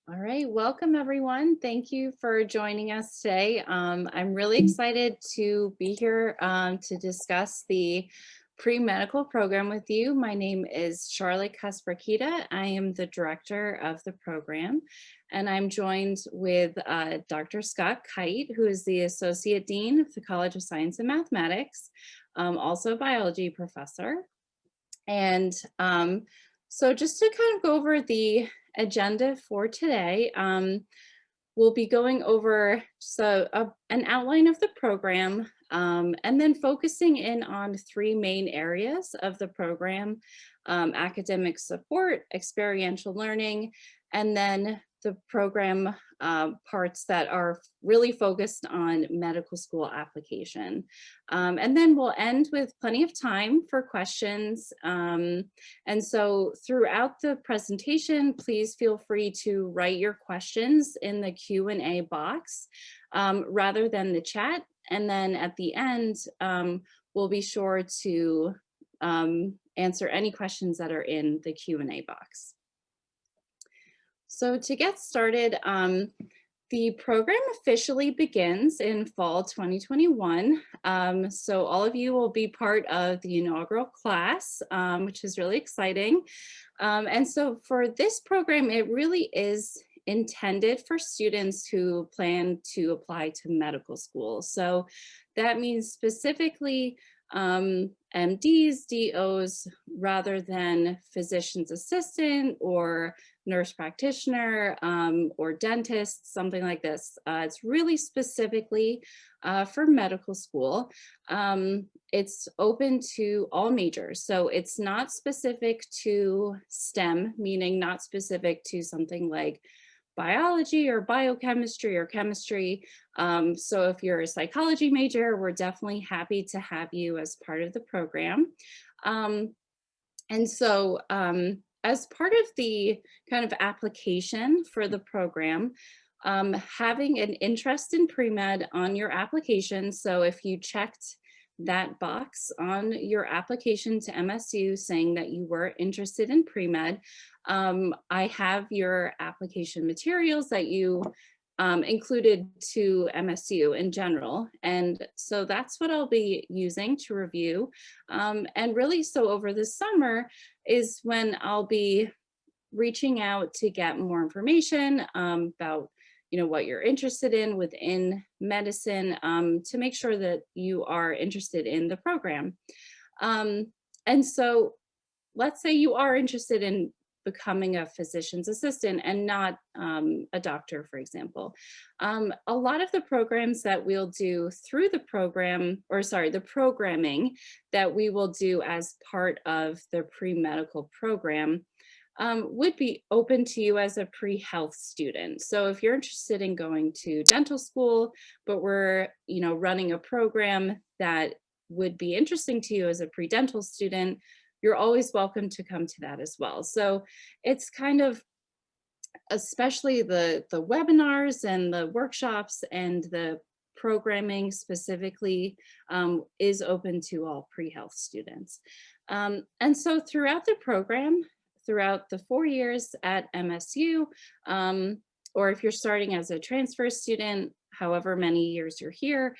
All right, welcome everyone. Thank you for joining us today. I'm really excited to be here to discuss the pre-medical program with you. My name is Charlotte Kasparkita. I am the director of the program, and I'm joined with Dr. Scott Kite, who is the Associate Dean of the College of Science and Mathematics, also a biology professor. And so just to kind of go over the agenda for today, we'll be going over an outline of the program and then focusing in on three main areas of the program: academic support, experiential learning, and then the program parts that are really focused on medical school application. And then we'll end with plenty of time for questions. And so throughout the presentation, please feel free to write your questions in the Q&A box rather than the chat. And then at the end, we'll be sure to answer any questions that are in the Q&A box. So to get started, the program officially begins in fall 2021. So all of you will be part of the inaugural class, which is really exciting. And so for this program, it really is intended for students who plan to apply to medical school. So that means specifically MDs, DOs, rather than physician's assistant or nurse practitioner or dentist, something like this. It's really specifically for medical school. It's open to all majors. So it's not specific to STEM, meaning not specific to something like biology or biochemistry or chemistry. So if you're a psychology major, we're definitely happy to have you as part of the program. And so as part of the kind of application for the program, having an interest in pre-med on your application. So if you checked that box on your application to MSU saying that you were interested in pre-med, I have your application materials that you included to MSU in general. And so that's what I'll be using to review. And really, so over the summer is when I'll be reaching out to get more information about what you're interested in within medicine to make sure that you are interested in the program. And so let's say you are interested in becoming a physician's assistant and not a doctor, for example. A lot of the programs that we'll do through the program, or sorry, the programming that we will do as part of the pre-medical program would be open to you as a pre-health student. So if you're interested in going to dental school, but we're running a program that would be interesting to you as a pre-dental student, you're always welcome to come to that as well. So it's kind of, especially the webinars and the workshops and the programming specifically is open to all pre-health students. And so throughout the program, throughout the 4 years at MSU, or if you're starting as a transfer student, however many years you're here,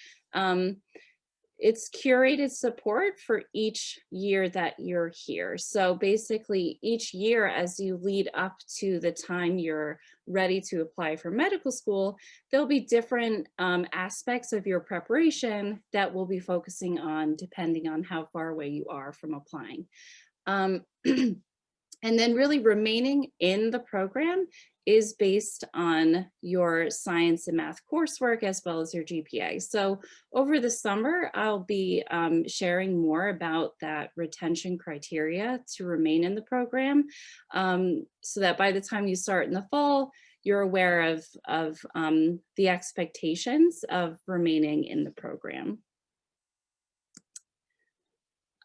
it's curated support for each year that you're here. So basically each year as you lead up to the time you're ready to apply for medical school, there'll be different aspects of your preparation that we'll be focusing on depending on how far away you are from applying. And then really remaining in the program is based on your science and math coursework as well as your GPA. So over the summer, I'll be sharing more about that retention criteria to remain in the program so that by the time you start in the fall, you're aware of the expectations of remaining in the program.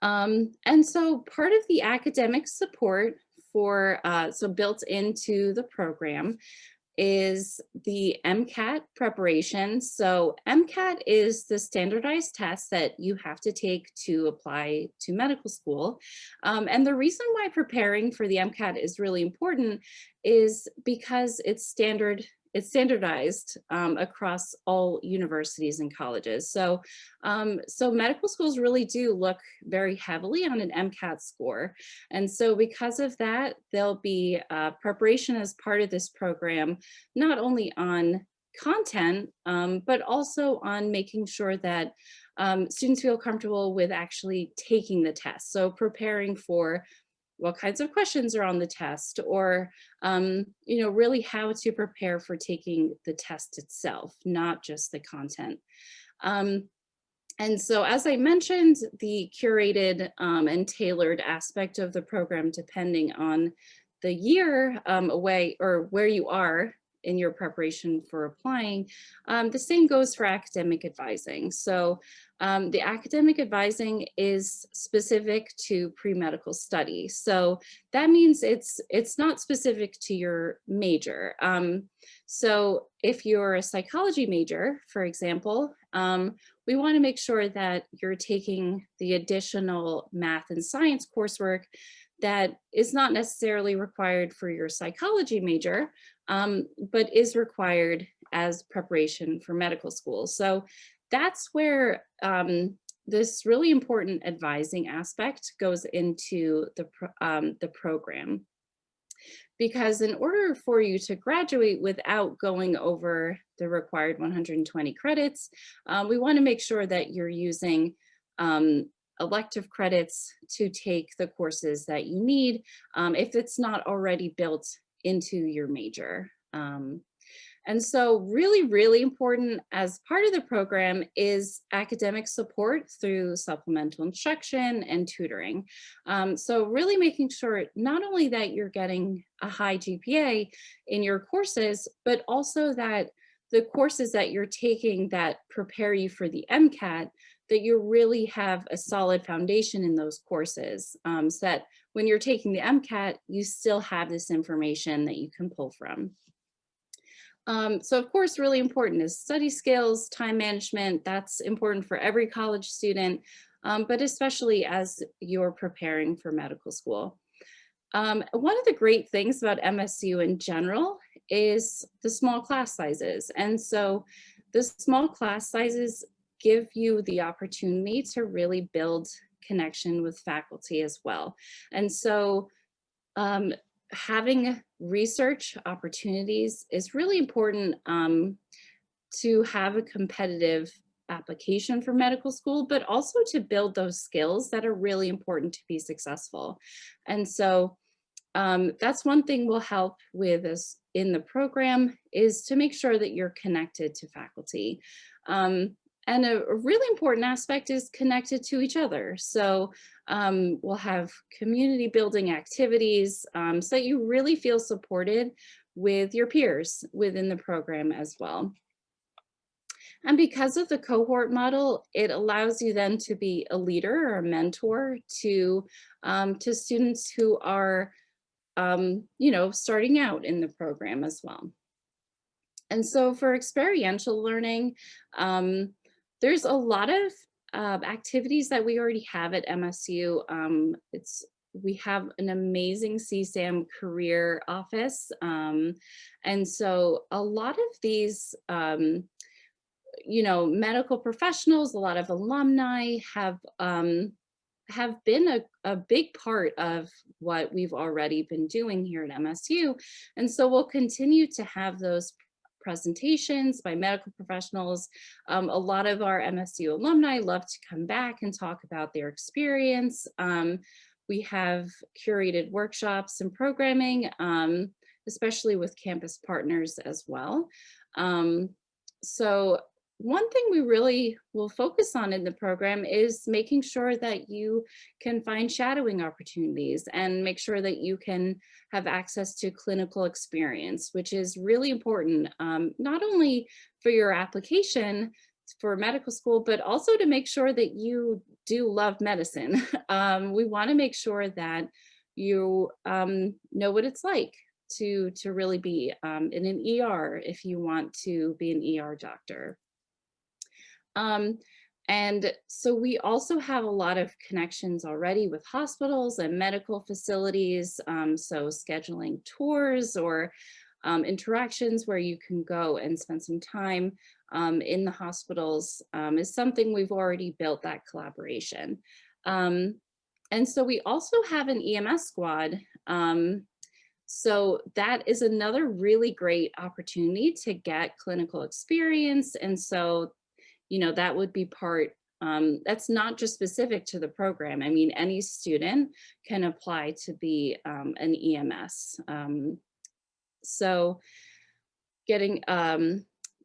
And so part of the academic support for, so built into the program is the MCAT preparation. So MCAT is the standardized test that you have to take to apply to medical school. And the reason why preparing for the MCAT is really important is because it's standardized across all universities and colleges. So medical schools really do look very heavily on an MCAT score. And so because of that, there'll be preparation as part of this program, not only on content, but also on making sure that students feel comfortable with actually taking the test. So preparing for what kinds of questions are on the test, or really how to prepare for taking the test itself, not just the content. And so, as I mentioned, the curated and tailored aspect of the program, depending on the year away or where you are in your preparation for applying, the same goes for academic advising. So the academic advising is specific to pre-medical study. So that means it's not specific to your major. So if you're a psychology major, for example, we want to make sure that you're taking the additional math and science coursework that is not necessarily required for your psychology major, but is required as preparation for medical school. So that's where this really important advising aspect goes into the program. Because in order for you to graduate without going over the required 120 credits, we want to make sure that you're using elective credits to take the courses that you need if it's not already built into your major. And so really, really important as part of the program is academic support through supplemental instruction and tutoring. So really making sure not only that you're getting a high GPA in your courses, but also that the courses that you're taking that prepare you for the MCAT, that you really have a solid foundation in those courses, so that when you're taking the MCAT, you still have this information that you can pull from. So of course, really important is study skills, time management. That's important for every college student, but especially as you're preparing for medical school. One of the great things about MSU in general is the small class sizes. And so the small class sizes give you the opportunity to really build connection with faculty as well. And so having research opportunities is really important to have a competitive application for medical school, but also to build those skills that are really important to be successful. And so that's one thing we'll help with is in the program is to make sure that you're connected to faculty. And a really important aspect is connected to each other. So we'll have community building activities so that you really feel supported with your peers within the program as well. And because of the cohort model, it allows you then to be a leader or a mentor to students who are starting out in the program as well. And so for experiential learning, there's a lot of activities that we already have at MSU. We have an amazing CSAM career office. And so a lot of these, medical professionals, a lot of alumni have been a big part of what we've already been doing here at MSU. And so we'll continue to have those presentations by medical professionals. A lot of our MSU alumni love to come back and talk about their experience. We have curated workshops and programming, especially with campus partners as well. So one thing we really will focus on in the program is making sure that you can find shadowing opportunities and make sure that you can have access to clinical experience, which is really important, not only for your application for medical school, but also to make sure that you do love medicine. We want to make sure that you know what it's like to really be in an ER if you want to be an ER doctor. And so we also have a lot of connections already with hospitals and medical facilities. So scheduling tours or interactions where you can go and spend some time in the hospitals is something we've already built that collaboration. And so we also have an EMS squad. So that is another really great opportunity to get clinical experience. And so, you know, that would be part, that's not just specific to the program. I mean, any student can apply to be an EMS. So getting,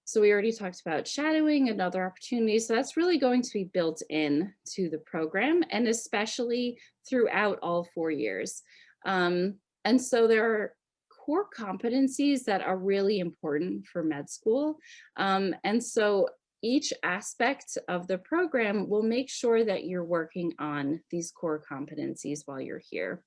so we already talked about shadowing and other opportunities. So that's really going to be built in to the program, and especially throughout all 4 years. And so there are core competencies that are really important for med school. And so each aspect of the program will make sure that you're working on these core competencies while you're here.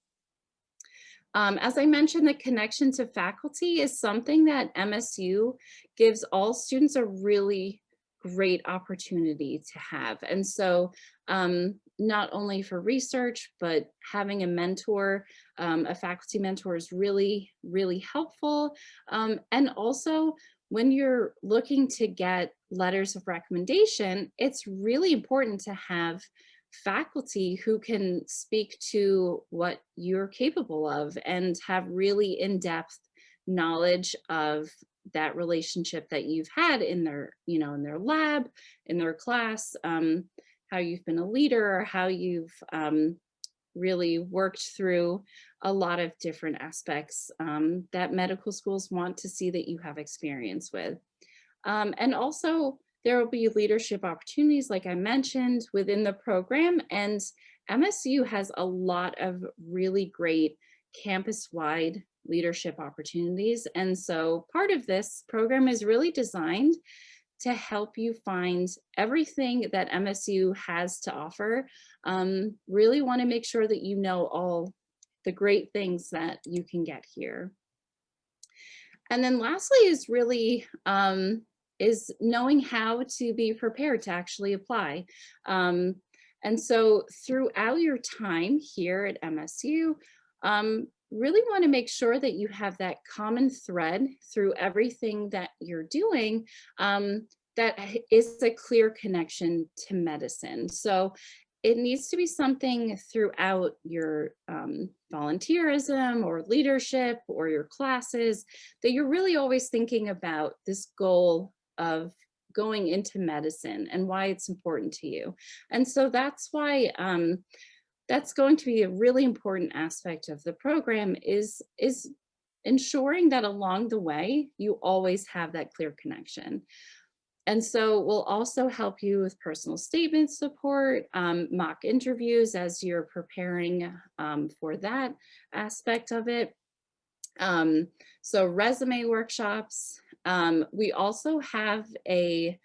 As I mentioned, the connection to faculty is something that MSU gives all students a really great opportunity to have. And so not only for research, but having a mentor, a faculty mentor is really, really helpful. And also when you're looking to get letters of recommendation, it's really important to have faculty who can speak to what you're capable of and have really in-depth knowledge of that relationship that you've had in their, you know, in their lab, in their class, how you've been a leader, or how you've really worked through a lot of different aspects that medical schools want to see that you have experience with. And also, there will be leadership opportunities, like I mentioned, within the program. And MSU has a lot of really great campus-wide leadership opportunities. And so part of this program is really designed to help you find everything that MSU has to offer. Really want to make sure that you know all the great things that you can get here. And then lastly is really is knowing how to be prepared to actually apply. And so throughout your time here at MSU, really want to make sure that you have that common thread through everything that you're doing that is a clear connection to medicine. So it needs to be something throughout your volunteerism or leadership or your classes that you're really always thinking about this goal of going into medicine and why it's important to you. And so that's why that's going to be a really important aspect of the program is ensuring that along the way, you always have that clear connection. And so we'll also help you with personal statement support, mock interviews as you're preparing for that aspect of it. So resume workshops. We also have a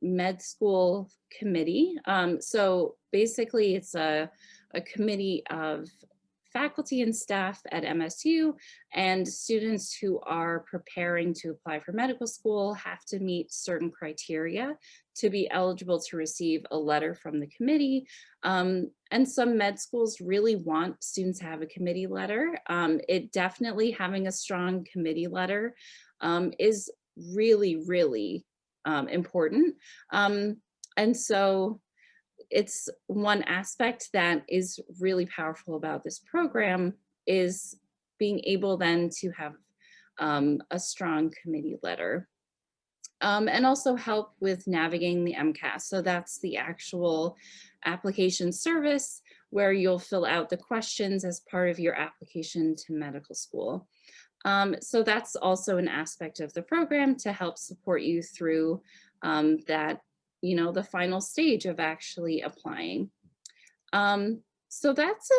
med school committee. So basically it's a committee of faculty and staff at MSU, and students who are preparing to apply for medical school have to meet certain criteria to be eligible to receive a letter from the committee. And some med schools really want students to have a committee letter. It definitely having a strong committee letter is really, really important. And so it's one aspect that is really powerful about this program is being able then to have a strong committee letter. And also help with navigating the MCAT. So that's the actual application service where you'll fill out the questions as part of your application to medical school. So that's also an aspect of the program to help support you through that, you know, the final stage of actually applying. So that's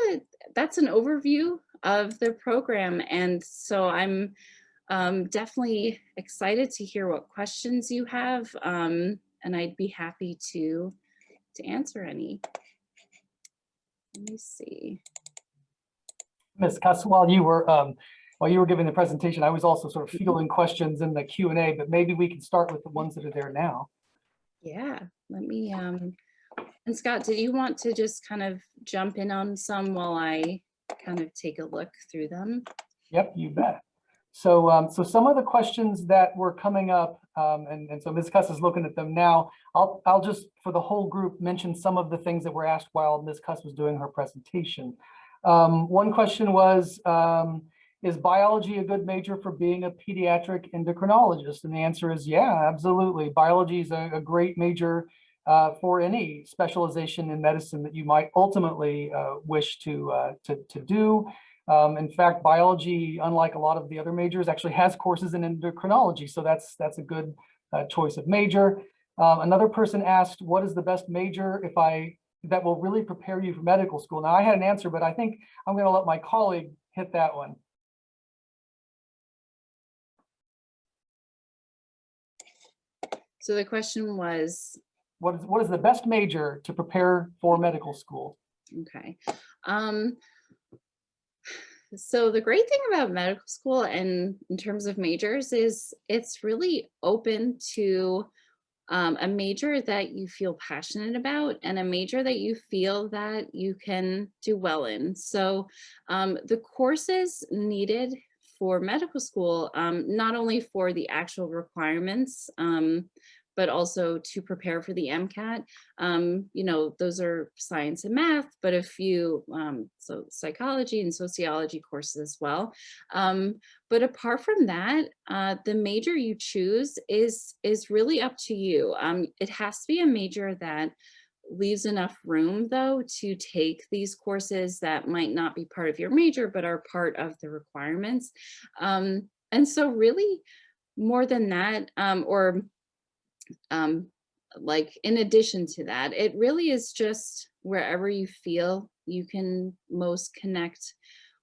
an overview of the program. And so I'm definitely excited to hear what questions you have. And I'd be happy to answer any. Let me see. Ms. Cuss, while you were while you were giving the presentation, I was also sort of fielding questions in the Q&A, but maybe we can start with the ones that are there now. Yeah, let me, and Scott, did you want to just kind of jump in on some while I kind of take a look through them? Yep, you bet. So, so some of the questions that were coming up, and so Ms. Cuss is looking at them now. I'll just, for the whole group, mention some of the things that were asked while Ms. Cuss was doing her presentation. One question was, is biology a good major for being a pediatric endocrinologist? And the answer is, yeah, absolutely. Biology is a great major for any specialization in medicine that you might ultimately wish to do. In fact, biology, unlike a lot of the other majors, actually has courses in endocrinology. So that's a good choice of major. Another person asked, what is the best major that will really prepare you for medical school? Now, I had an answer, but I think I'm going to let my colleague hit that one. So the question was, what is the best major to prepare for medical school? Okay. So the great thing about medical school and in terms of majors is it's really open to a major that you feel passionate about and a major that you feel that you can do well in. So the courses needed for medical school, not only for the actual requirements, but also to prepare for the MCAT. You know, those are science and math, but a few, so psychology and sociology courses as well. But apart from that, the major you choose is really up to you. It has to be a major that leaves enough room though to take these courses that might not be part of your major, but are part of the requirements. And so really more than that, like in addition to that, it really is just wherever you feel you can most connect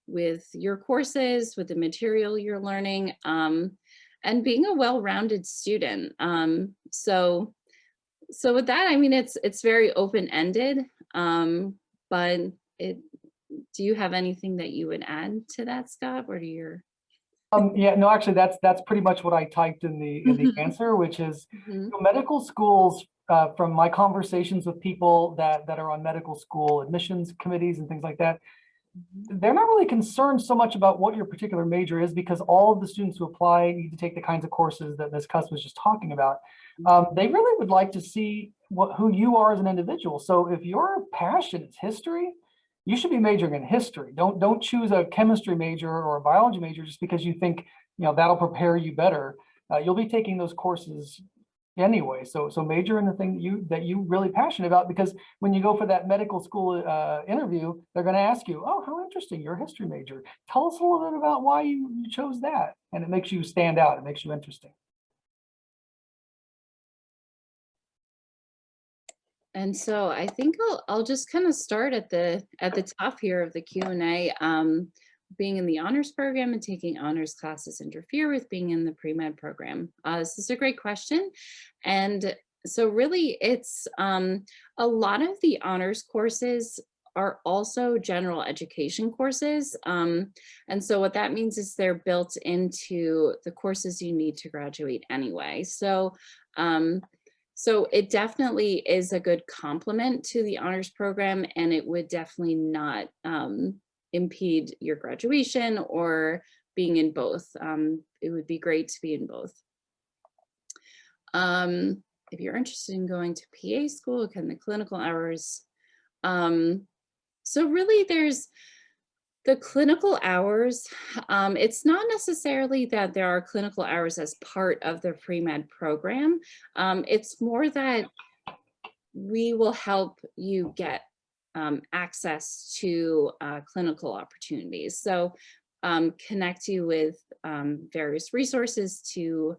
with your courses, with the material you're learning, and being a well-rounded student. So with that, I mean, it's very open-ended, but do you have anything that you would add to that, Scott? What are your... Yeah, no, actually, that's pretty much what I typed in the answer, which is medical schools. From my conversations with people that are on medical school admissions committees and things like that, they're not really concerned so much about what your particular major is, because all of the students who apply need to take the kinds of courses that Ms. Cuss was just talking about. They really would like to see who you are as an individual. So if your passion is history, you should be majoring in history. Don't choose a chemistry major or a biology major just because you think that'll prepare you better. You'll be taking those courses anyway. So major in the thing that you really passionate about, because when you go for that medical school interview, they're going to ask you, oh, how interesting, you're a history major. Tell us a little bit about why you chose that. And it makes you stand out. It makes you interesting. And so I think I'll just kind of start at the top here of the Q&A. Being in the honors program and taking honors classes interfere with being in the pre-med program? This is a great question. And so really it's a lot of the honors courses are also general education courses. And so what that means is they're built into the courses you need to graduate anyway. So so it definitely is a good complement to the honors program, and it would definitely not impede your graduation or being in both. It would be great to be in both. If you're interested in going to PA school, again, the clinical hours. So really there's the clinical hours. It's not necessarily that there are clinical hours as part of the pre-med program. It's more that we will help you get access to clinical opportunities. So connect you with various resources to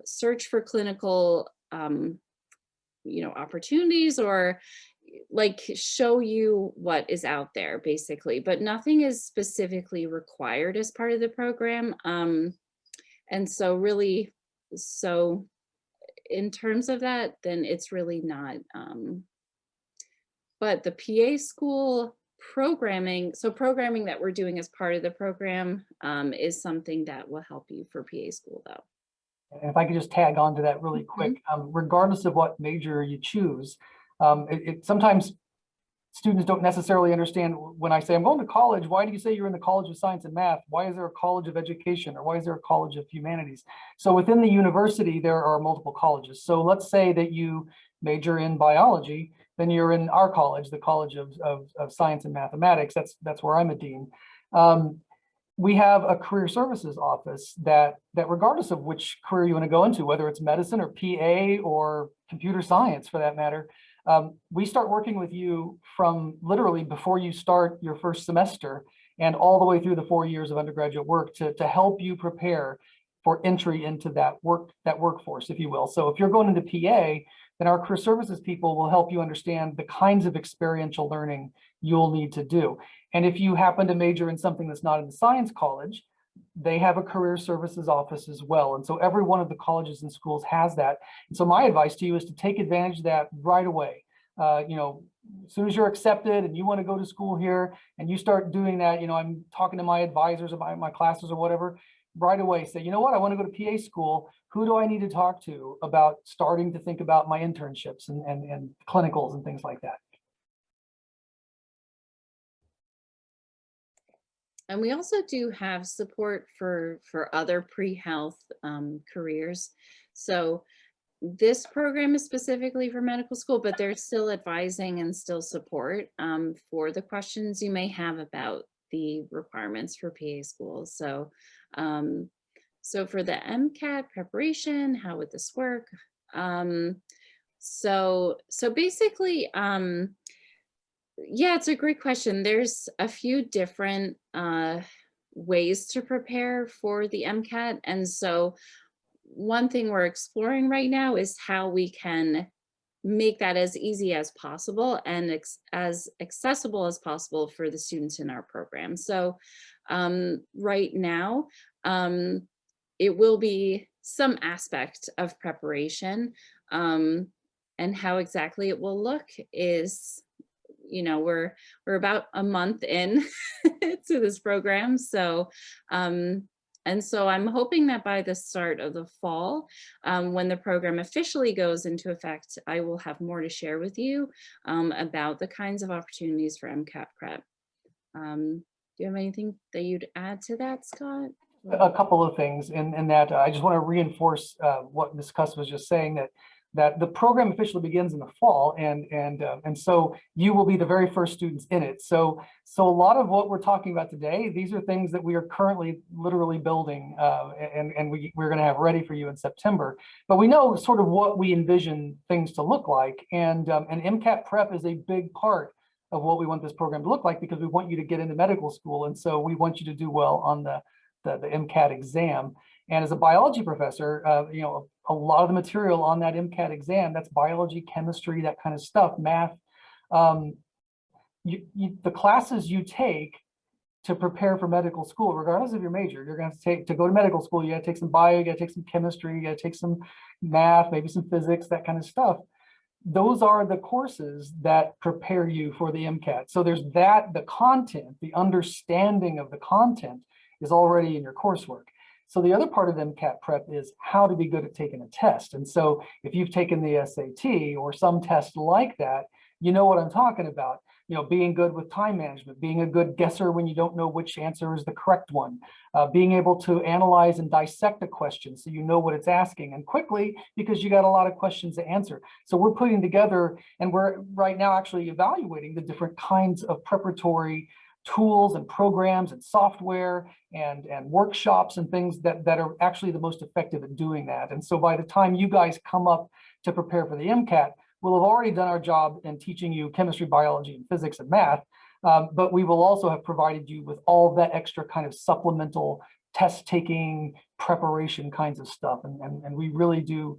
search for clinical opportunities, or like show you what is out there basically, but nothing is specifically required as part of the program. And so really, so in terms of that, then it's really not, but the PA school, programming, so programming that we're doing as part of the program is something that will help you for PA school though. And if I could just tag on to that really Mhm. quick, regardless of what major you choose, sometimes students don't necessarily understand when I say I'm going to college. Why do you say you're in the College of Science and Math? Why is there a College of Education, or why is there a College of Humanities? So within the university, there are multiple colleges. So let's say that you major in biology, then you're in our college, the College of Science and Mathematics. That's where I'm a dean. We have a career services office that regardless of which career you want to go into, whether it's medicine or PA or computer science for that matter, we start working with you from literally before you start your first semester and all the way through the 4 years of undergraduate work to help you prepare for entry into that workforce, if you will. So if you're going into PA, then our career services people will help you understand the kinds of experiential learning you'll need to do. And if you happen to major in something that's not in the science college, they have a career services office as well. And so every one of the colleges and schools has that. And so my advice to you is to take advantage of that right away. As soon as you're accepted and you want to go to school here and you start doing that, I'm talking to my advisors about my classes or whatever, right away say, you know what, I want to go to PA school. Who do I need to talk to about starting to think about my internships and clinicals and things like that? And we also do have support for other pre-health careers. So this program is specifically for medical school, but there's still advising and still support for the questions you may have about the requirements for PA schools. So, so for the MCAT preparation, how would this work? So basically, yeah, it's a great question. There's a few different ways to prepare for the MCAT. And so one thing we're exploring right now is how we can make that as easy as possible and as accessible as possible for the students in our program. So right now, it will be some aspect of preparation, and how exactly it will look is, we're about a month in to this program. So, and so I'm hoping that by the start of the fall, when the program officially goes into effect, I will have more to share with you about the kinds of opportunities for MCAT prep. Do you have anything that you'd add to that, Scott? A couple of things in that I just want to reinforce what Ms. Cuss was just saying, that the program officially begins in the fall, and so you will be the very first students in it. So a lot of what we're talking about today, these are things that we are currently literally building, and we're going to have ready for you in September. But we know sort of what we envision things to look like, and MCAT prep is a big part of what we want this program to look like, because we want you to get into medical school, and so we want you to do well on the MCAT exam. And as a biology professor, a lot of the material on that MCAT exam, that's biology, chemistry, that kind of stuff, math. The classes you take to prepare for medical school, regardless of your major, you're going to go to medical school, you got to take some bio, you got to take some chemistry, you got to take some math, maybe some physics, that kind of stuff. Those are the courses that prepare you for the MCAT. So there's the content, the understanding of the content is already in your coursework. So the other part of MCAT prep is how to be good at taking a test. And so if you've taken the SAT or some test like that, you know what I'm talking about. Being good with time management, being a good guesser when you don't know which answer is the correct one, being able to analyze and dissect a question so you know what it's asking, and quickly, because you got a lot of questions to answer. So we're putting together, and we're right now actually evaluating the different kinds of preparatory tools and programs and software and workshops and things that are actually the most effective at doing that. And so by the time you guys come up to prepare for the MCAT, we'll have already done our job in teaching you chemistry, biology, and physics and math, but we will also have provided you with all that extra kind of supplemental test-taking preparation kinds of stuff. And we really do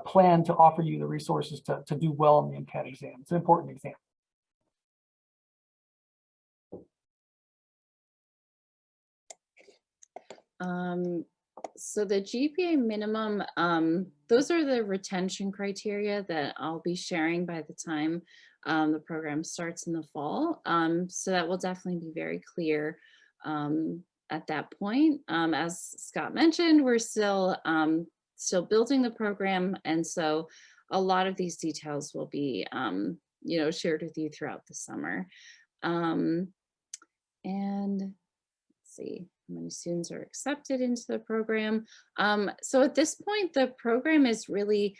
plan to offer you the resources to do well on the MCAT exam. It's an important exam. So the GPA minimum, those are the retention criteria that I'll be sharing by the time the program starts in the fall. So that will definitely be very clear at that point. As Scott mentioned, we're still building the program, and so a lot of these details will be shared with you throughout the summer. Um, and see how many students are accepted into the program. So at this point, the program is really,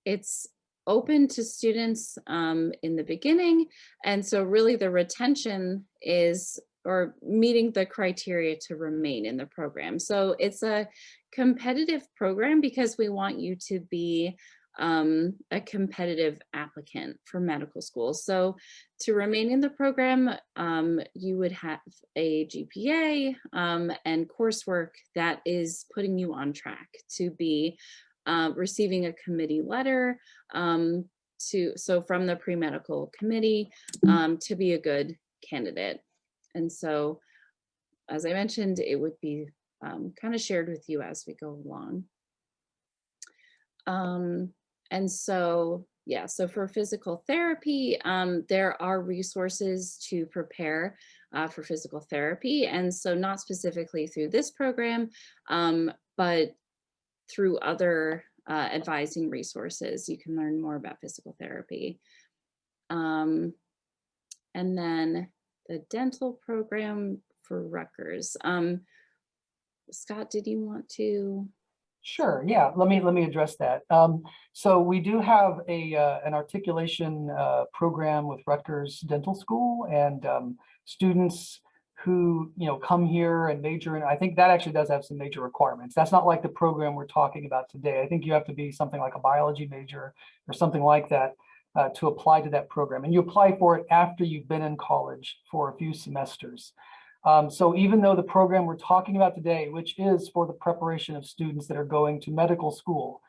it's open to students in the beginning. And so really the retention is, or meeting the criteria to remain in the program. So it's a competitive program because we want you to be a competitive applicant for medical school. So to remain in the program, you would have a GPA and coursework that is putting you on track to be receiving a committee letter from the pre-medical committee to be a good candidate. And so, as I mentioned, it would be kind of shared with you as we go along. And so, yeah, so for physical therapy, there are resources to prepare for physical therapy. And so not specifically through this program, but through other advising resources, you can learn more about physical therapy. And then the dental program for Rutgers. Scott, did you want to? Sure. Yeah. Let me address that. So we do have an articulation program with Rutgers Dental School, and students who come here and major in. I think that actually does have some major requirements. That's not like the program we're talking about today. I think you have to be something like a biology major or something like that to apply to that program, and you apply for it after you've been in college for a few semesters. So even though the program we're talking about today, which is for the preparation of students that are going to medical school,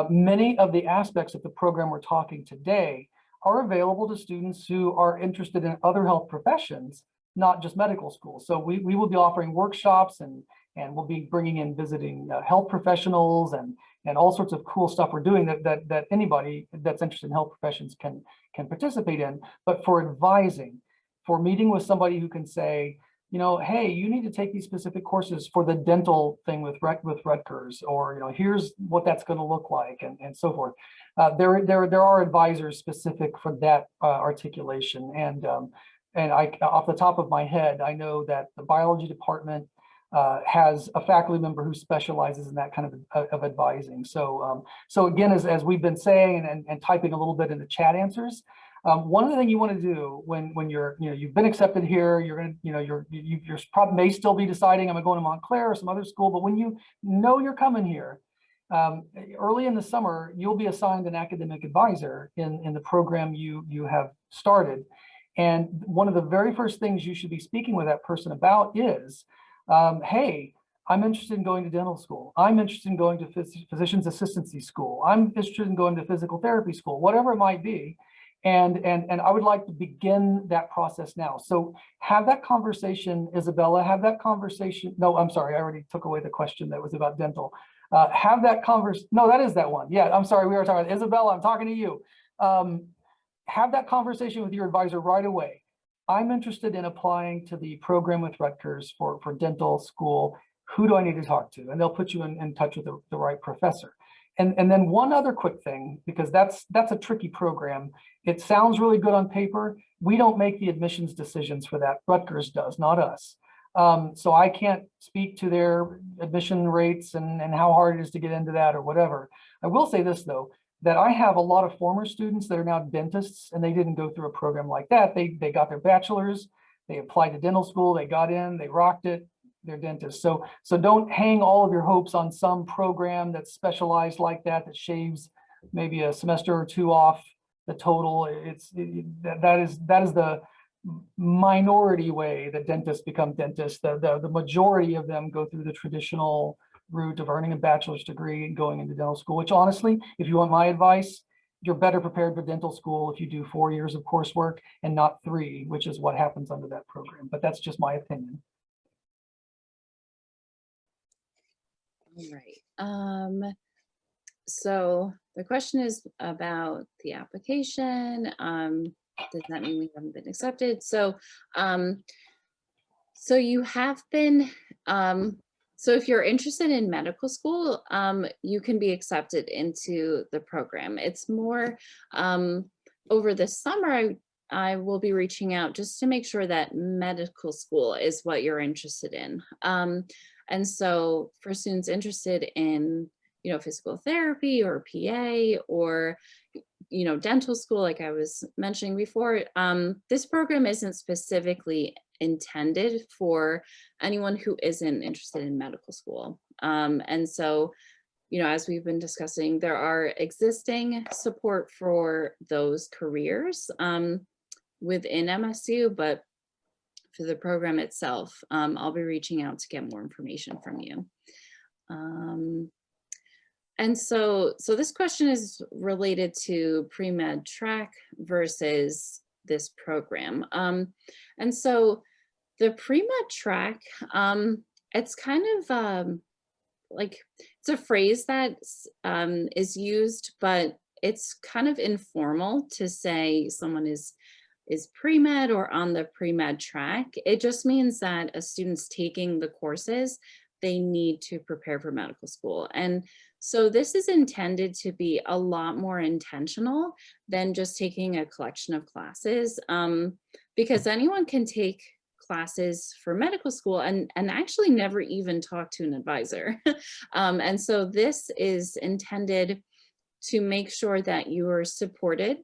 many of the aspects of the program we're talking today are available to students who are interested in other health professions, not just medical school. So we will be offering workshops, and we'll be bringing in visiting health professionals and all sorts of cool stuff we're doing that anybody that's interested in health professions can participate in. But for advising, for meeting with somebody who can say, hey, you need to take these specific courses for the dental thing with Rutgers, or here's what that's going to look like, and so forth. There are advisors specific for that articulation, and I, off the top of my head, I know that the biology department has a faculty member who specializes in that kind of advising. So so again, as we've been saying and typing a little bit in the chat answers. One of the things you want to do when you're, you've been accepted here, you're going to, you're probably may still be deciding, am I going to Montclair or some other school, but when you know you're coming here, early in the summer, you'll be assigned an academic advisor in the program you have started. And one of the very first things you should be speaking with that person about is, hey, I'm interested in going to dental school. I'm interested in going to physician's assistancy school. I'm interested in going to physical therapy school, whatever it might be. And I would like to begin that process now. So have that conversation, Isabella, have that conversation. No, I'm sorry, I already took away the question that was about dental. Have that conversation. No, that is that one. Yeah, I'm sorry, we were talking about Isabella, I'm talking to you. Have that conversation with your advisor right away. I'm interested in applying to the program with Rutgers for dental school. Who do I need to talk to? And they'll put you in touch with the right professor. And then one other quick thing, because that's a tricky program. It sounds really good on paper. We don't make the admissions decisions for that. Rutgers does, not us. So I can't speak to their admission rates and how hard it is to get into that or whatever. I will say this though, that I have a lot of former students that are now dentists, and they didn't go through a program like that. They got their bachelor's, they applied to dental school, they got in, they rocked it. They're dentists. So don't hang all of your hopes on some program that's specialized like that shaves maybe a semester or two off the total. That is the minority way that dentists become dentists. The majority of them go through the traditional route of earning a bachelor's degree and going into dental school, which honestly, if you want my advice, you're better prepared for dental school if you do 4 years of coursework and not 3, which is what happens under that program. But that's just my opinion. All right. So the question is about the application. Does that mean we haven't been accepted? Um, so you have been, so if you're interested in medical school, you can be accepted into the program. It's more, over the summer, I will be reaching out just to make sure that medical school is what you're interested in. And so for students interested in, physical therapy or PA or, dental school, like I was mentioning before, this program isn't specifically intended for anyone who isn't interested in medical school. And so, as we've been discussing, there are existing support for those careers within MSU, but for the program itself, I'll be reaching out to get more information from you. And so this question is related to pre-med track versus this program. And so the pre-med track, it's kind of like, it's a phrase that is used, but it's kind of informal to say someone is pre-med or on the pre-med track. It just means that a student's taking the courses they need to prepare for medical school. And so this is intended to be a lot more intentional than just taking a collection of classes, because anyone can take classes for medical school and actually never even talk to an advisor. And so this is intended to make sure that you are supported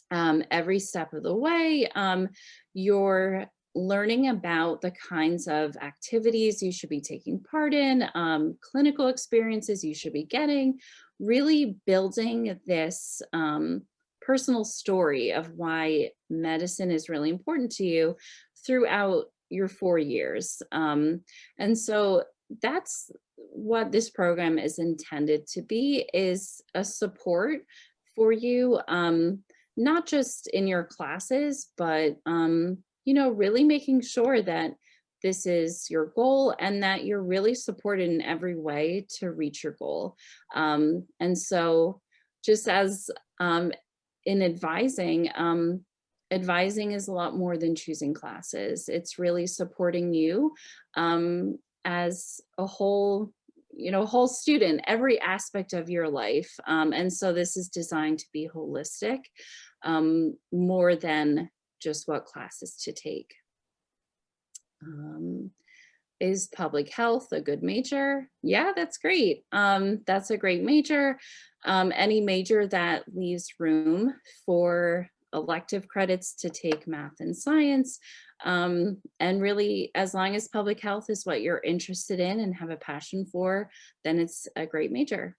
every step of the way. You're learning about the kinds of activities you should be taking part in, clinical experiences you should be getting, really building this personal story of why medicine is really important to you throughout your 4 years. And so that's what this program is intended to be, is a support for you, not just in your classes, but really making sure that this is your goal and that you're really supported in every way to reach your goal. And so just as in advising, advising is a lot more than choosing classes. It's really supporting you as a whole, whole student, every aspect of your life. And so this is designed to be holistic, more than just what classes to take. Is public health a good major? Yeah, that's great. That's a great major. Any major that leaves room for elective credits to take math and science. And really, as long as public health is what you're interested in and have a passion for, then it's a great major.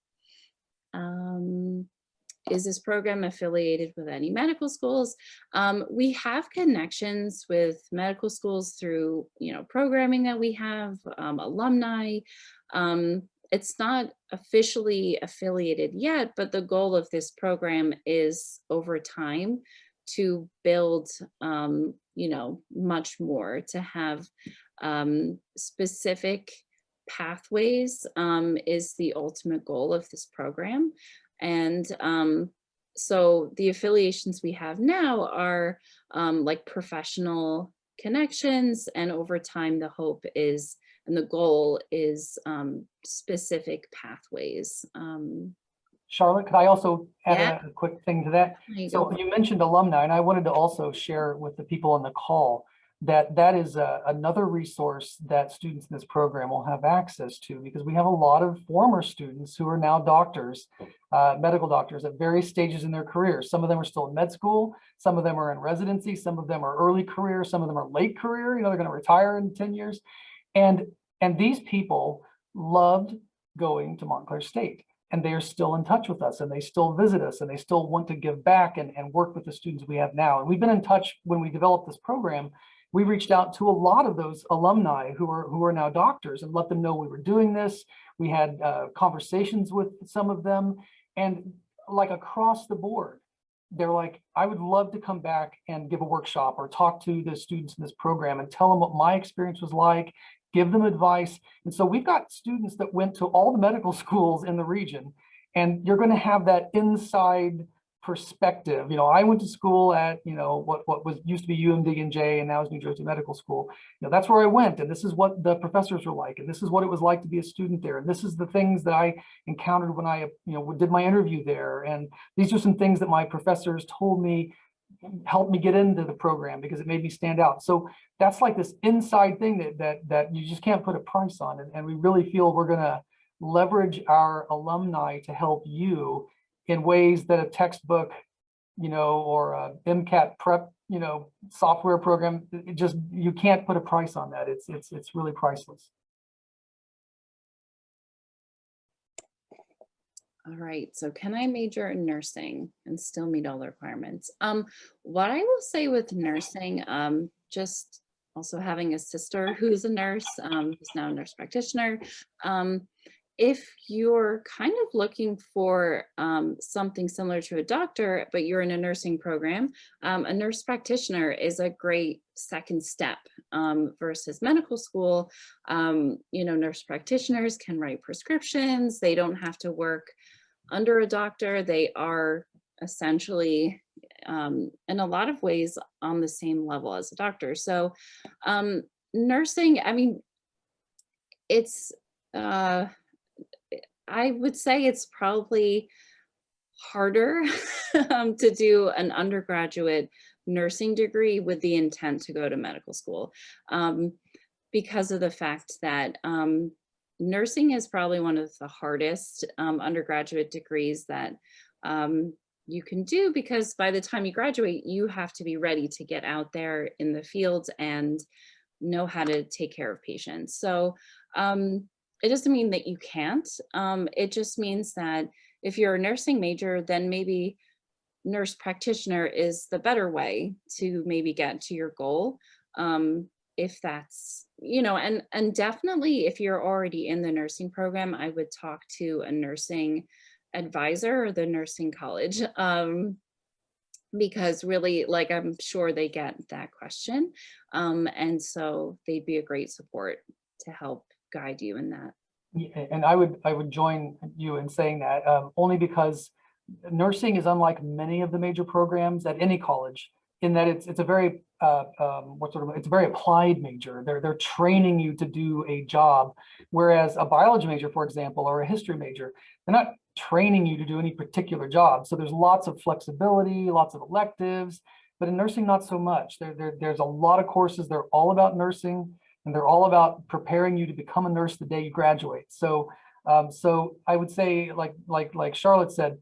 Is this program affiliated with any medical schools? We have connections with medical schools through, programming that we have, alumni. It's not officially affiliated yet, but the goal of this program is over time to build, much more, to have specific pathways is the ultimate goal of this program. And so the affiliations we have now are like professional connections, and over time the hope is, and the goal is, specific pathways. Charlotte, could I also add Yeah, a quick thing to that? So you mentioned alumni, and I wanted to also share with the people on the call that that is another resource that students in this program will have access to, because we have a lot of former students who are now doctors, medical doctors at various stages in their careers. Some of them are still in med school, some of them are in residency, some of them are early career, some of them are late career, they're going to retire in 10 years. And these people loved going to Montclair State. And they are still in touch with us, and they still visit us, and they still want to give back and work with the students we have now. And we've been in touch when we developed this program. We reached out to a lot of those alumni who are now doctors and let them know we were doing this. We had conversations with some of them, and like across the board, they're like, I would love to come back and give a workshop or talk to the students in this program and tell them what my experience was like, give them advice. And so we've got students that went to all the medical schools in the region, and you're going to have that inside perspective. I went to school at, what was used to be UMD&J, and now is New Jersey Medical School. That's where I went, and this is what the professors were like, and this is what it was like to be a student there. And this is the things that I encountered when I, did my interview there. And these are some things that my professors told me helped me get into the program because it made me stand out. So that's like this inside thing that you just can't put a price on. And we really feel we're going to leverage our alumni to help you in ways that a textbook, or a MCAT prep, software program, you can't put a price on that. It's really priceless. All right, so can I major in nursing and still meet all the requirements? What I will say with nursing, just also having a sister who's a nurse, who's now a nurse practitioner, if you're kind of looking for something similar to a doctor, but you're in a nursing program, a nurse practitioner is a great second step versus medical school. Nurse practitioners can write prescriptions. They don't have to work under a doctor. They are essentially, in a lot of ways, on the same level as a doctor. So nursing, I mean, it's, I would say it's probably harder to do an undergraduate nursing degree with the intent to go to medical school, because of the fact that nursing is probably one of the hardest undergraduate degrees that you can do, because by the time you graduate, you have to be ready to get out there in the field and know how to take care of patients. So it doesn't mean that you can't. It just means that if you're a nursing major, then maybe nurse practitioner is the better way to maybe get to your goal. If that's, and definitely if you're already in the nursing program, I would talk to a nursing advisor or the nursing college, because really, like, I'm sure they get that question. And so they'd be a great support to help guide you in that. Yeah, and I would join you in saying that, only because nursing is unlike many of the major programs at any college, in that it's a very it's a very applied major. They're training you to do a job, whereas a biology major, for example, or a history major, they're not training you to do any particular job. So there's lots of flexibility, lots of electives, but in nursing, not so much. There's a lot of courses. They're all about nursing, and they're all about preparing you to become a nurse the day you graduate. So, so I would say, like Charlotte said,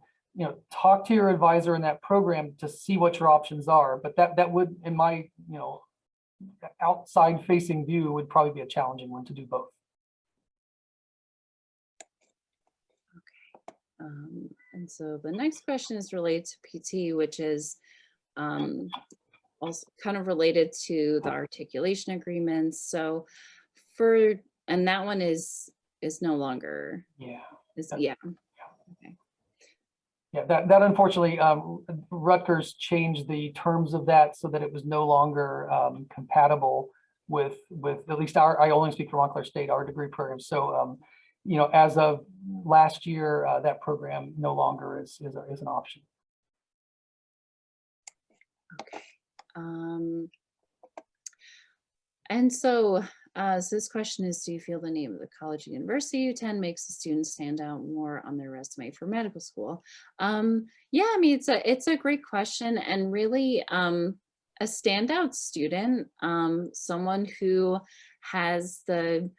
talk to your advisor in that program to see what your options are. But that would, in my, outside facing view, would probably be a challenging one to do both. Okay. And so the next question is related to PT, which is also kind of related to the articulation agreements. So and that one is no longer. Yeah. Yeah. Okay. Yeah, that unfortunately, Rutgers changed the terms of that so that it was no longer compatible with at least I only speak for Montclair State, our degree program. So, as of last year, that program no longer is an option. Okay. And so, so this question is, do you feel the name of the college or university you attend makes the students stand out more on their resume for medical school? Yeah, I mean, it's a great question, and really a standout student, someone who has the,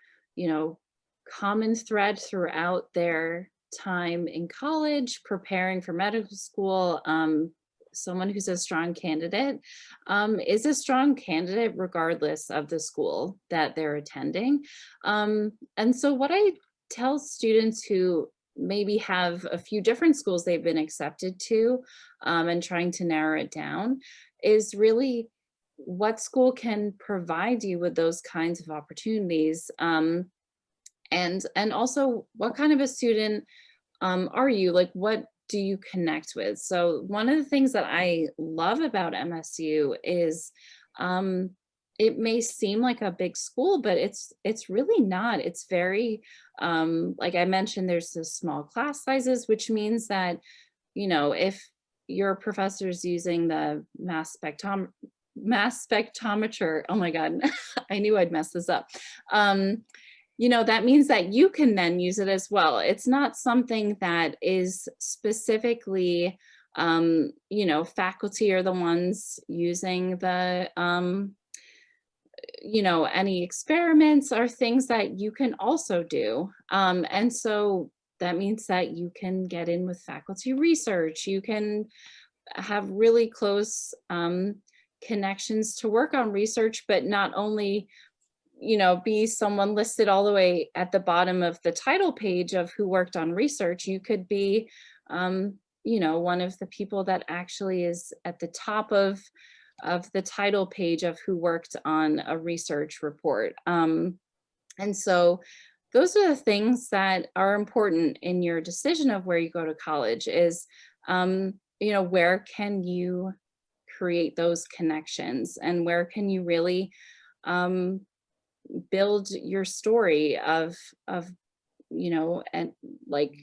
common thread throughout their time in college, preparing for medical school, someone who's a strong candidate, is a strong candidate regardless of the school that they're attending. And so what I tell students who maybe have a few different schools they've been accepted to, and trying to narrow it down, is really what school can provide you with those kinds of opportunities. And also, what kind of a student are you? Like, what do you connect with? So one of the things that I love about MSU is it may seem like a big school, but it's really not. It's very, like I mentioned, there's the small class sizes, which means that, you know, if your professor's using the mass spectrometer, oh my God, I knew I'd mess this up. You know, that means that you can then use it as well. It's not something that is specifically, you know, faculty are the ones using the, you know, any experiments are things that you can also do. And so that means that you can get in with faculty research. You can have really close connections to work on research, but not only, you know, be someone listed all the way at the bottom of the title page of who worked on research. You could be, you know, one of the people that actually is at the top of the title page of who worked on a research report. And so those are the things that are important in your decision of where you go to college is, you know, where can you create those connections and where can you really build your story of, you know, and like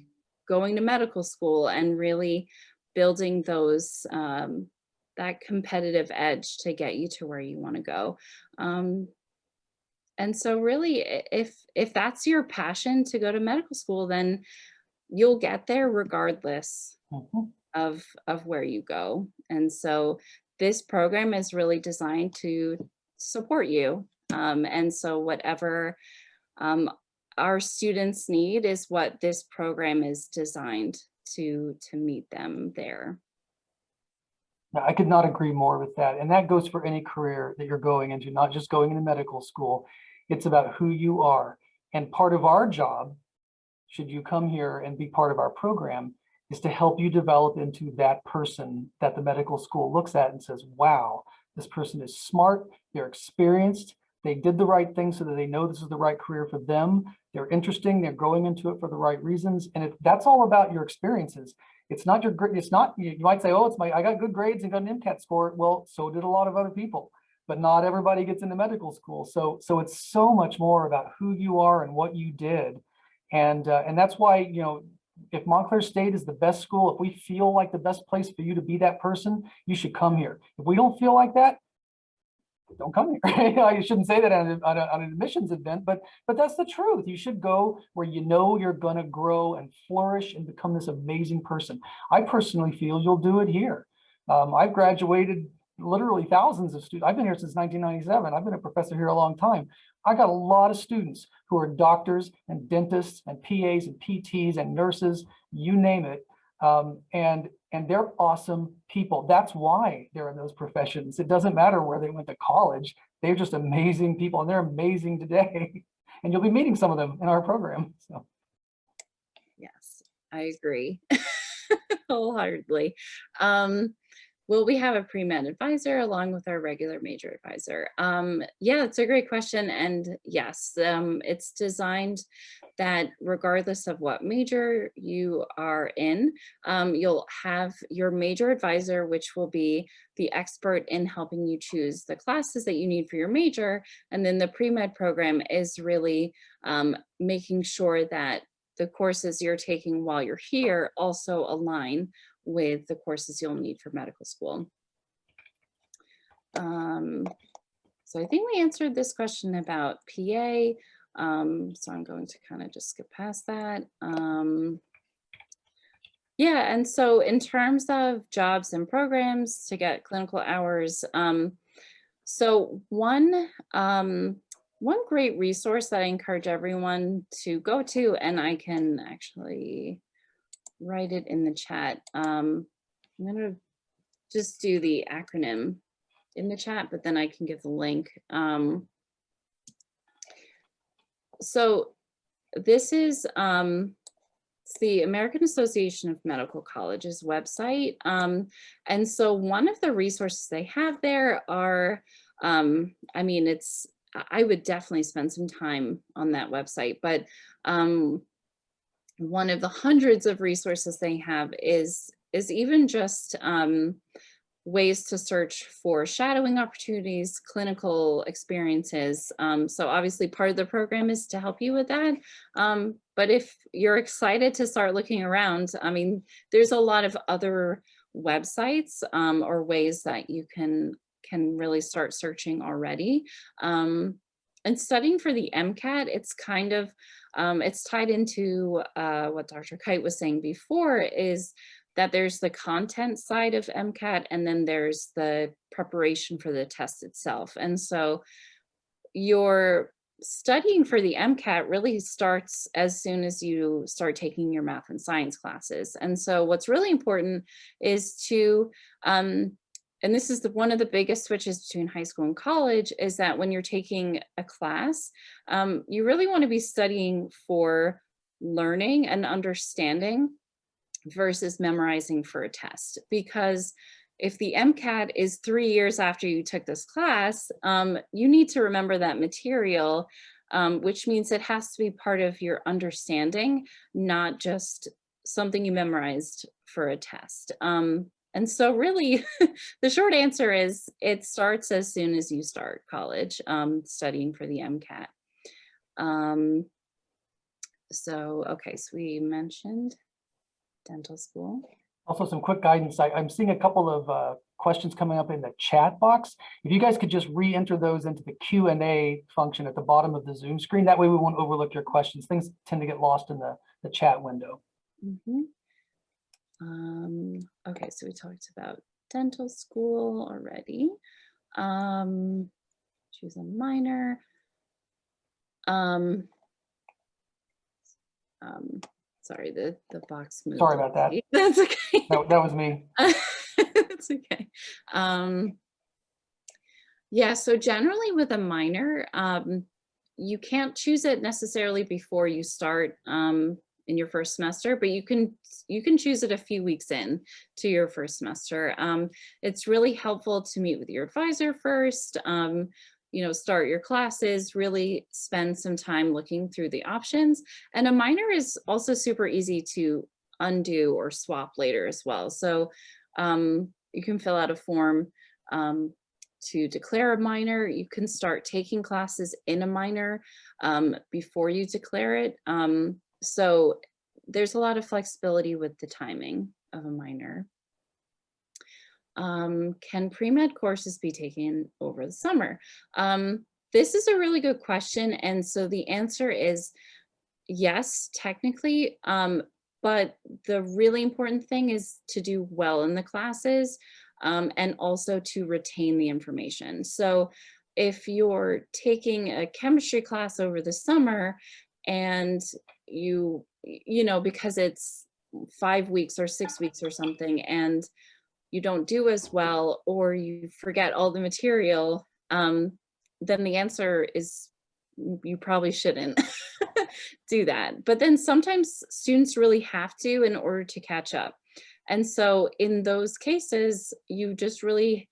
going to medical school and really building those, that competitive edge to get you to where you want to go. And so really, if that's your passion to go to medical school, then you'll get there regardless Mhm. of where you go. And so this program is really designed to support you. And so whatever um, our students need is what this program is designed to meet them there. Yeah, I could not agree more with that. And that goes for any career that you're going into, not just going into medical school. It's about who you are. And part of our job, should you come here and be part of our program, is to help you develop into that person that the medical school looks at and says, wow, this person is smart, they're experienced, they did the right thing so that they know this is the right career for them. They're interesting, they're going into it for the right reasons. And that's all about your experiences. It's not your, it's not, you might say, oh, I got good grades and got an MCAT score. Well, so did a lot of other people, but not everybody gets into medical school. So it's so much more about who you are and what you did. And that's why, you know, if Montclair State is the best school, if we feel like the best place for you to be that person, you should come here. If we don't feel like that, don't come here. You shouldn't say that on an admissions event, but that's the truth. You should go where you know you're going to grow and flourish and become this amazing person. I personally feel you'll do it here. I've graduated literally thousands of students. I've been here since 1997. I've been a professor here a long time. I got a lot of students who are doctors and dentists and PAs and PTs and nurses, you name it. And they're awesome people. That's why they're in those professions. It doesn't matter where they went to college. They're just amazing people, and they're amazing today. And you'll be meeting some of them in our program. So, Yes, I agree wholeheartedly. Will we have a pre-med advisor along with our regular major advisor? Yeah, it's a great question. And yes, it's designed that regardless of what major you are in, you'll have your major advisor, which will be the expert in helping you choose the classes that you need for your major. And then the pre-med program is really making sure that the courses you're taking while you're here also align with the courses you'll need for medical school. So I think we answered this question about PA. So I'm going to kind of just skip past that. Yeah, and so in terms of jobs and programs to get clinical hours, so one great resource that I encourage everyone to go to, and I can actually write it in the chat. I'm gonna just do the acronym in the chat, but then I can give the link. So this is it's the American Association of Medical Colleges website. And so one of the resources they have there are, I mean, I would definitely spend some time on that website, but one of the hundreds of resources they have is even just ways to search for shadowing opportunities, clinical experiences. So obviously part of the program is to help you with that. But if you're excited to start looking around, I mean, there's a lot of other websites or ways that you can really start searching already. And studying for the MCAT, it's kind of, it's tied into what Dr. Kite was saying before, is that there's the content side of MCAT and then there's the preparation for the test itself. And so your studying for the MCAT really starts as soon as you start taking your math and science classes. And so what's really important is to, and this is one of the biggest switches between high school and college, is that when you're taking a class, you really want to be studying for learning and understanding versus memorizing for a test. Because if the MCAT is 3 years after you took this class, you need to remember that material, which means it has to be part of your understanding, not just something you memorized for a test. And so really, the short answer is it starts as soon as you start college, studying for the MCAT. Okay, so we mentioned dental school. Also, some quick guidance. I'm seeing a couple of questions coming up in the chat box. If you guys could just re-enter those into the Q&A function at the bottom of the Zoom screen, that way we won't overlook your questions. Things tend to get lost in the chat window. Okay, so we talked about dental school already. Choose a minor. Sorry, the box moved. Sorry about that. That's okay. That was me. That's okay. Yeah, so generally with a minor, you can't choose it necessarily before you start in your first semester, but you can choose it a few weeks in to your first semester. It's really helpful to meet with your advisor first, start your classes, really spend some time looking through the options. And a minor is also super easy to undo or swap later as well. So you can fill out a form to declare a minor. You can start taking classes in a minor before you declare it. So there's a lot of flexibility with the timing of a minor. Can pre-med courses be taken over the summer? This is a really good question. And so the answer is yes, technically, but the really important thing is to do well in the classes and also to retain the information. So if you're taking a chemistry class over the summer and because it's 5 weeks or 6 weeks or something, and you don't do as well, or you forget all the material, then the answer is you probably shouldn't do that. But then sometimes students really have to in order to catch up. And so in those cases, you just really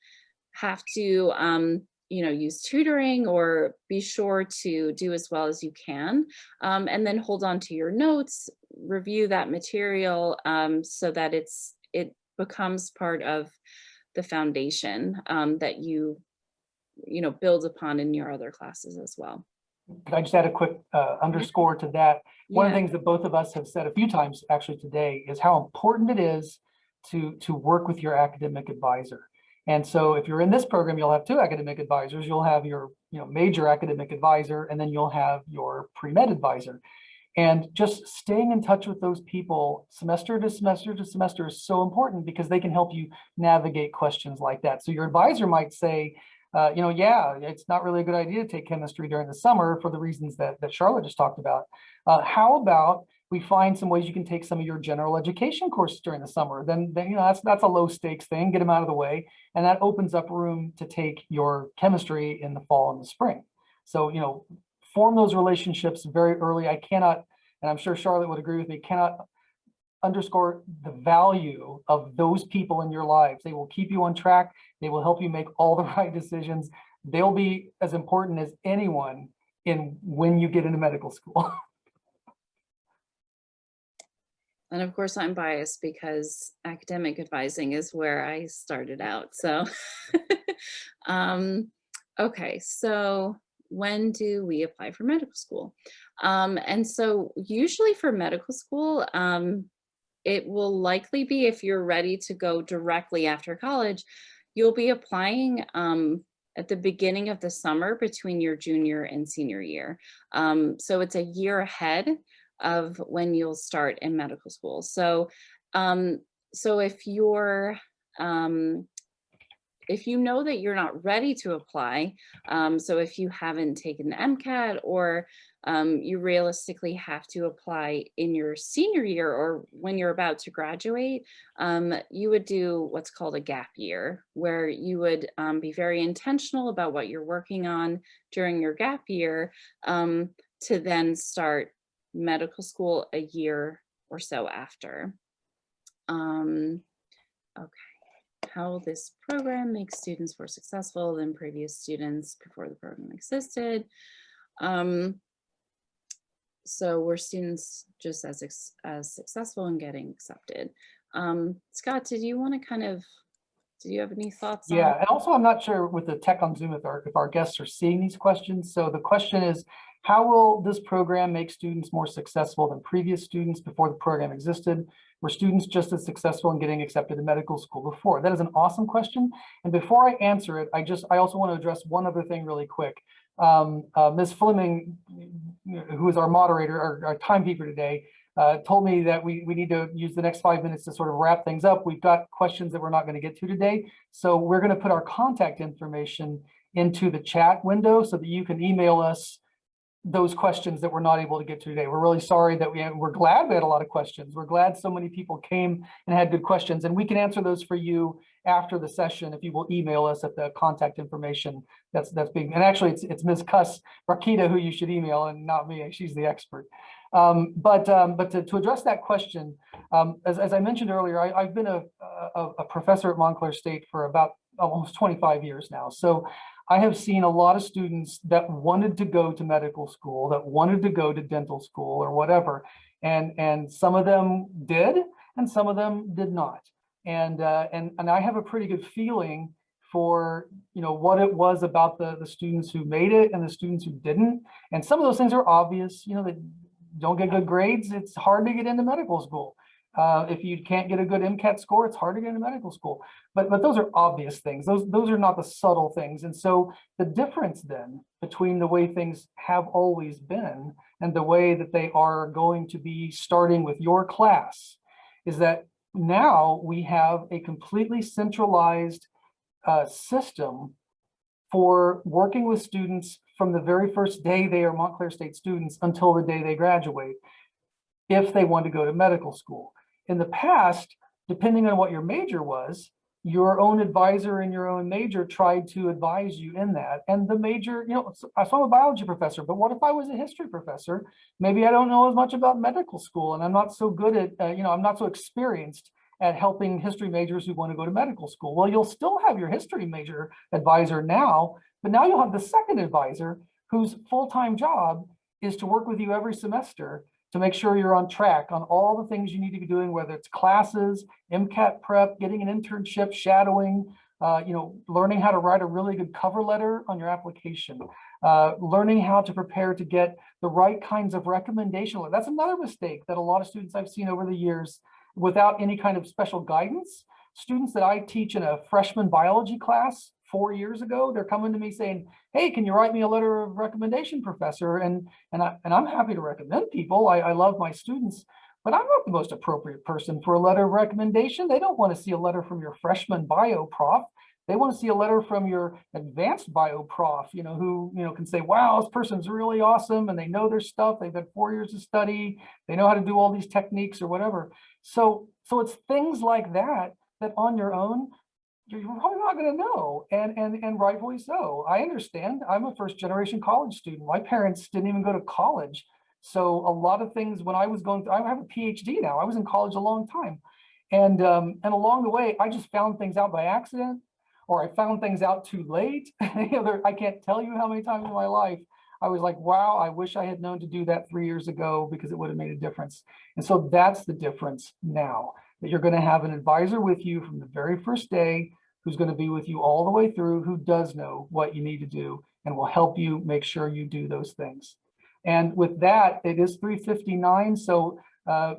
have to, use tutoring or be sure to do as well as you can. And then hold on to your notes, review that material so that it becomes part of the foundation that you build upon in your other classes as well. Could I just add a quick underscore to that? One of the Yeah. things that both of us have said a few times actually today is how important it is to work with your academic advisor. And so if you're in this program, you'll have 2 academic advisors. You'll have your major academic advisor, and then you'll have your pre-med advisor. And just staying in touch with those people semester to semester to semester is so important because they can help you navigate questions like that. So your advisor might say, yeah, it's not really a good idea to take chemistry during the summer for the reasons that Charlotte just talked about. How about we find some ways you can take some of your general education courses during the summer? Then that's a low stakes thing, get them out of the way. And that opens up room to take your chemistry in the fall and the spring. So, form those relationships very early. I cannot, and I'm sure Charlotte would agree with me, cannot underscore the value of those people in your lives. They will keep you on track. They will help you make all the right decisions. They'll be as important as anyone in when you get into medical school. And of course, I'm biased because academic advising is where I started out. So, um, okay, so when do we apply for medical school? And so, usually for medical school, it will likely be if you're ready to go directly after college, you'll be applying at the beginning of the summer between your junior and senior year. So it's a year ahead of when you'll start in medical school. Um, so um, if you know that you're not ready to apply, so if you haven't taken the MCAT or you realistically have to apply in your senior year or when you're about to graduate, you would do what's called a gap year, where you would be very intentional about what you're working on during your gap year to then start medical school a year or so after. Um, okay. How this program makes students more successful than previous students before the program existed. So were students just as successful in getting accepted? Scott, did you want to do you have any thoughts on? Yeah, and also I'm not sure with the tech on Zoom if our guests are seeing these questions. So the question is, how will this program make students more successful than previous students before the program existed? Were students just as successful in getting accepted to medical school before? That is an awesome question. And before I answer it, I also want to address one other thing really quick. Ms. Fleming, who is our moderator, our timekeeper today, told me that we need to use the next 5 minutes to sort of wrap things up. We've got questions that we're not going to get to today. So we're going to put our contact information into the chat window so that you can email us those questions that we're not able to get to today. We're really sorry that we're glad we had a lot of questions. We're glad so many people came and had good questions, and we can answer those for you after the session if you will email us at the contact information that's being, and actually it's Ms. Cuss Rakita who you should email and not me. She's the expert. But to address that question, as I mentioned earlier, I've been a professor at Montclair State for about almost 25 years now. So I have seen a lot of students that wanted to go to medical school, that wanted to go to dental school or whatever. And some of them did, and some of them did not. And I have a pretty good feeling for what it was about the students who made it and the students who didn't. And some of those things are obvious, that don't get good grades, it's hard to get into medical school. If you can't get a good MCAT score, it's hard to get into medical school. But those are obvious things. Those are not the subtle things. And so the difference then between the way things have always been and the way that they are going to be starting with your class is that now we have a completely centralized system for working with students from the very first day they are Montclair State students until the day they graduate, if they want to go to medical school. In the past, depending on what your major was, your own advisor in your own major tried to advise you in that. And the major, so I'm a biology professor, but what if I was a history professor? Maybe I don't know as much about medical school and I'm not so good at, I'm not so experienced at helping history majors who want to go to medical school. Well, you'll still have your history major advisor now, but now you'll have the second advisor whose full-time job is to work with you every semester to make sure you're on track on all the things you need to be doing, whether it's classes, MCAT prep, getting an internship, shadowing, learning how to write a really good cover letter on your application, learning how to prepare to get the right kinds of recommendation. That's another mistake that a lot of students I've seen over the years without any kind of special guidance. Students that I teach in a freshman biology class 4 years ago, they're coming to me saying, hey, can you write me a letter of recommendation, professor? And I'm happy to recommend people. I love my students, but I'm not the most appropriate person for a letter of recommendation. They don't want to see a letter from your freshman bio prof. They want to see a letter from your advanced bio prof, who, can say, wow, this person's really awesome and they know their stuff. They've had 4 years of study. They know how to do all these techniques or whatever. So it's things like that on your own, you're probably not going to know, and rightfully so. I understand. I'm a first generation college student. My parents didn't even go to college. So a lot of things when I was going through, I have a PhD now. I was in college a long time. And along the way, I just found things out by accident, or I found things out too late. I can't tell you how many times in my life I was like, wow, I wish I had known to do that 3 years ago because it would have made a difference. And so that's the difference now, that you're going to have an advisor with you from the very first day who's going to be with you all the way through, who does know what you need to do and will help you make sure you do those things. And with that, it is 3:59. So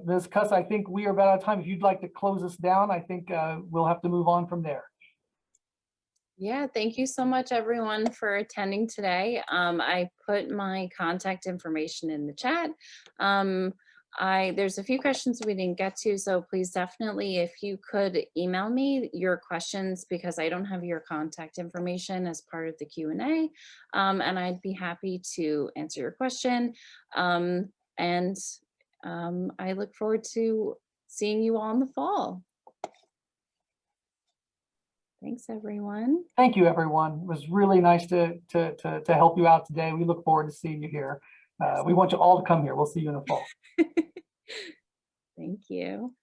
Ms. Cuss, I think we are about out of time. If you'd like to close us down, I think we'll have to move on from there. Yeah, thank you so much, everyone, for attending today. I put my contact information in the chat. There's a few questions we didn't get to, so please definitely, if you could email me your questions, because I don't have your contact information as part of the Q&A, and I'd be happy to answer your question. And I look forward to seeing you all in the fall. Thanks, everyone. Thank you, everyone. It was really nice to help you out today. We look forward to seeing you here. We want you all to come here. We'll see you in the fall. Thank you.